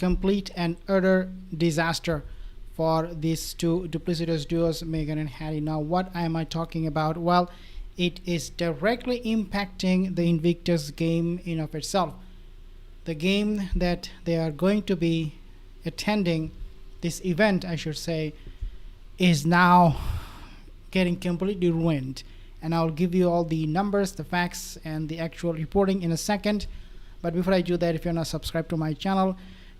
complete and utter disaster for these two duplicitous duos, Meghan and Harry. Now, what am I talking about? Well, it is directly impacting the Invictus game in of itself. The game that they are going to be attending, this event, I should say, is now getting completely ruined. And I'll give you all the numbers, the facts, and the actual reporting in a second. But before I do that, if you're not subscribed to my channel,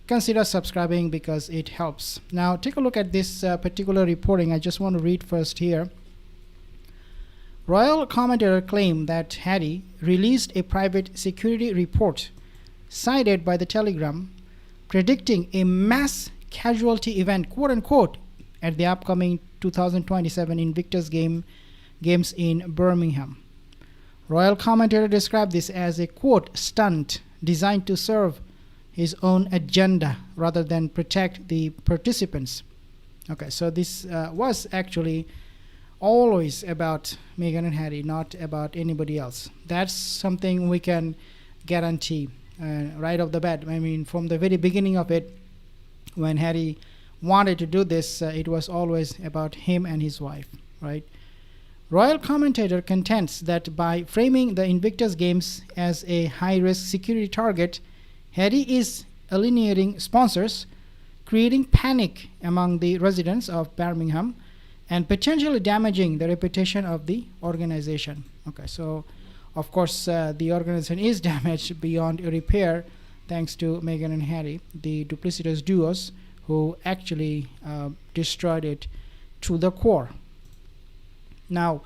consider subscribing because it helps. Now, take a look at this particular reporting. I just want to read first here. Royal commentator claimed that Harry released a private security report cited by the Telegram, predicting a mass casualty event, quote unquote, at the upcoming 2027 Invictus Games in Birmingham. Royal commentator described this as a, quote, stunt designed to serve his own agenda rather than protect the participants. Okay, so this was actually always about Meghan and Harry, not about anybody else. That's something we can guarantee right off the bat. I mean, from the very beginning of it, when Harry wanted to do this, it was always about him and his wife, right? Royal commentator contends that by framing the Invictus Games as a high-risk security target, Harry is alienating sponsors, creating panic among the residents of Birmingham, and potentially damaging the reputation of the organization. Okay, so of course the organization is damaged beyond repair thanks to Meghan and Harry, the duplicitous duos who actually destroyed it to the core. Now,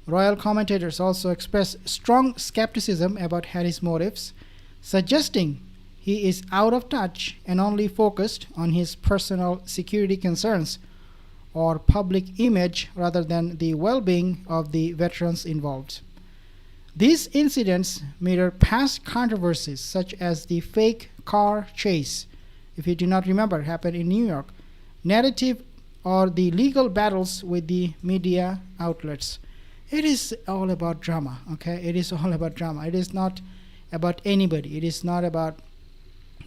royal commentators also expressed strong skepticism about Harry's motives, suggesting he is out of touch and only focused on his personal security concerns or public image rather than the well-being of the veterans involved. These incidents mirror past controversies such as the fake car chase, if you do not remember, happened in New York, narrative or the legal battles with the media outlets. It is all about drama, okay? It is all about drama. It is not about anybody. It is not about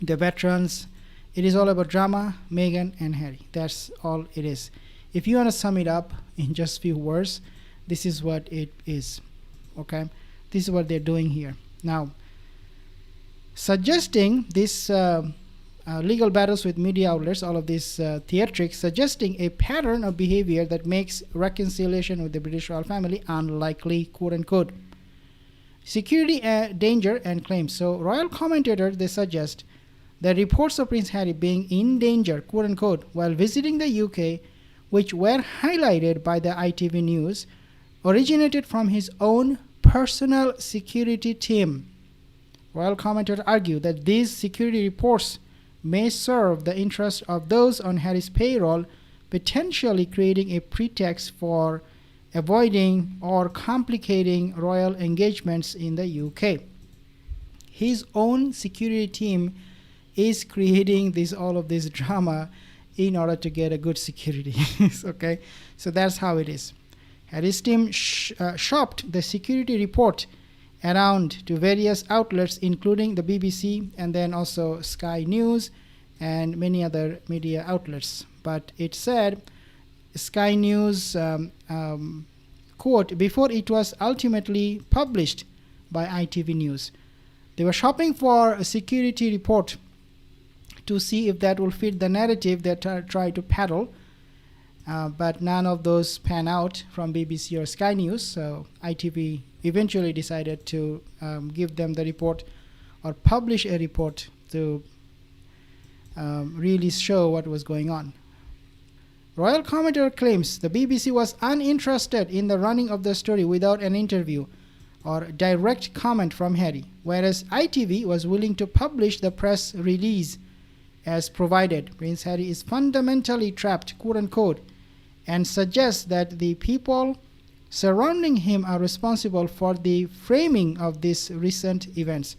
the veterans. It is all about drama, Meghan and Harry. That's all it is. If you want to sum it up in just a few words, this is what it is, okay? This is what they're doing here. Now, suggesting this legal battles with media outlets, all of this theatrics, suggesting a pattern of behavior that makes reconciliation with the British royal family unlikely, quote unquote. Security danger and claims. So royal commentators, they suggest that reports of Prince Harry being in danger, quote unquote, while visiting the UK, which were highlighted by the ITV News, originated from his own personal security team. Royal commentators argue that these security reports may serve the interest of those on Harry's payroll, potentially creating a pretext for avoiding or complicating royal engagements in the UK. His own security team is creating all of this drama in order to get a good security. Okay, so that's how it is. Harry's team shopped the security report around to various outlets, including the BBC and then also Sky News and many other media outlets. But it said, Sky News, quote, before it was ultimately published by ITV News. They were shopping for a security report to see if that will fit the narrative they try to peddle. But none of those pan out from BBC or Sky News, so ITV eventually decided to give them the report or publish a report to really show what was going on. Royal commentator claims the BBC was uninterested in the running of the story without an interview or direct comment from Harry, whereas ITV was willing to publish the press release as provided. Prince Harry is fundamentally trapped, quote unquote, and suggests that the people surrounding him are responsible for the framing of these recent events.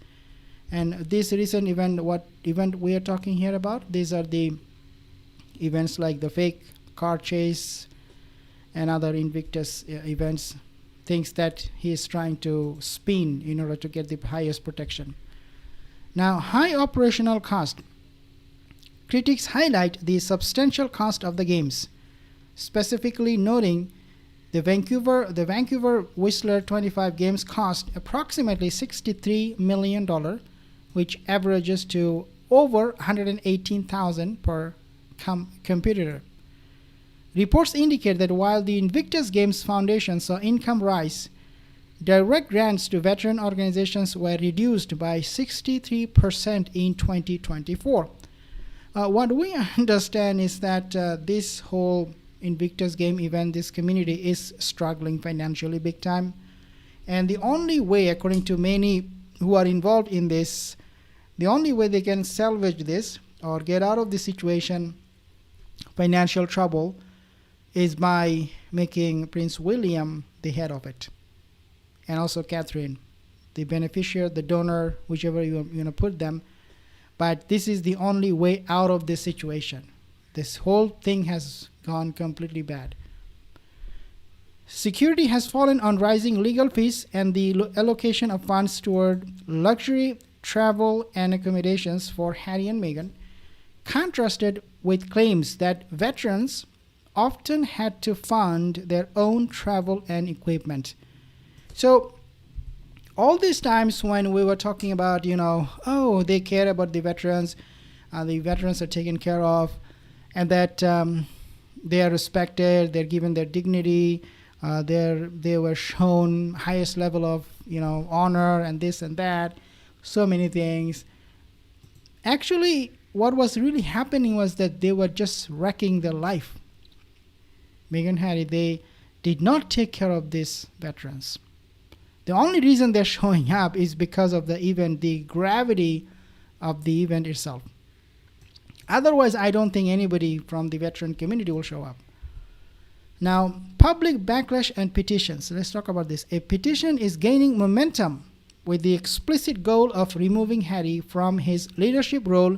And this recent event, what event we are talking here about? These are the events like the fake car chase and other Invictus events, things that he is trying to spin in order to get the highest protection. Now, high operational cost. critics highlight the substantial cost of the games, specifically noting the Vancouver Whistler 25 games cost approximately $63 million, which averages to over $118,000 per competitor. Reports indicate that while the Invictus Games Foundation saw income rise, direct grants to veteran organizations were reduced by 63% in 2024. What we understand is that this whole Invictus game event, this community is struggling financially big time. And the only way, according to many who are involved in this, the only way they can salvage this or get out of this situation, financial trouble, is by making Prince William the head of it. And also Catherine, the beneficiary, the donor, whichever you're going to put them. But this is the only way out of this situation. This whole thing has gone completely bad. Security has fallen on rising legal fees and the allocation of funds toward luxury travel and accommodations for Harry and Meghan, contrasted with claims that veterans often had to fund their own travel and equipment. So all these times when we were talking about, oh, they care about the veterans are taken care of, and that they are respected, they're given their dignity, they were shown highest level of honor and this and that, so many things. Actually, what was really happening was that they were just wrecking their life. Meghan and Harry, they did not take care of these veterans. The only reason they're showing up is because of the event, the gravity of the event itself. Otherwise, I don't think anybody from the veteran community will show up. Now, public backlash and petitions. Let's talk about this. A petition is gaining momentum with the explicit goal of removing Harry from his leadership role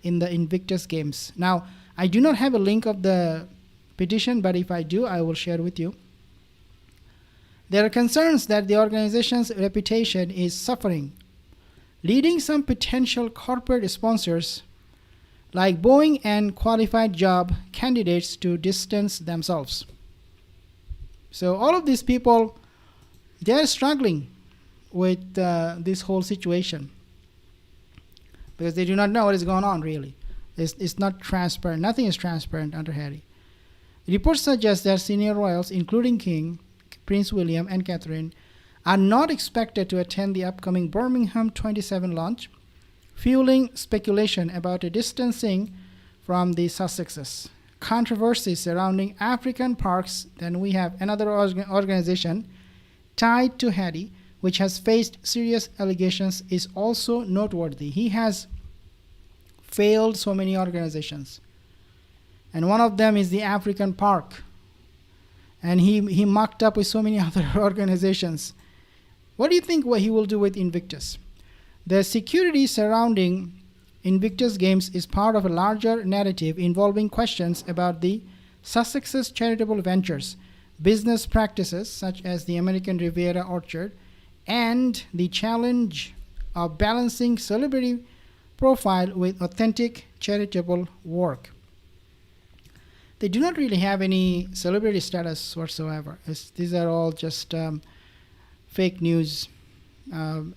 in the Invictus Games. Now, I do not have a link of the petition, but if I do, I will share with you. There are concerns that the organization's reputation is suffering, leading some potential corporate sponsors like Boeing and qualified job candidates to distance themselves. So all of these people, they're struggling with this whole situation because they do not know what is going on really. It's not transparent. Nothing is transparent under Harry. Reports suggest that senior royals, including King, Prince William, and Catherine, are not expected to attend the upcoming Birmingham 27 launch, fueling speculation about a distancing from the Sussexes. Controversies surrounding African parks. Then we have another organization tied to Harry, which has faced serious allegations, is also noteworthy. He has failed so many organizations. And one of them is the African Park. And he mucked up with so many other organizations. What do you think what he will do with Invictus? The security surrounding Invictus Games is part of a larger narrative involving questions about the Sussex's charitable ventures, business practices such as the American Riviera Orchard, and the challenge of balancing celebrity profile with authentic charitable work. They do not really have any celebrity status whatsoever. These are all just fake news,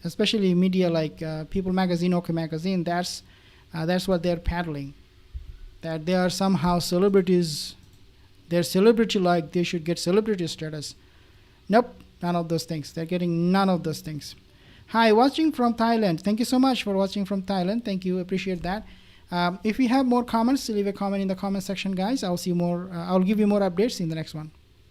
especially media like People Magazine, OK Magazine. That's what they're peddling, that they are somehow celebrities. They're celebrity-like. They should get celebrity status. Nope, none of those things. They're getting none of those things. Hi, watching from Thailand. Thank you so much for watching from Thailand. Thank you. Appreciate that. If you have more comments, leave a comment in the comment section, guys. I'll give you more updates in the next one.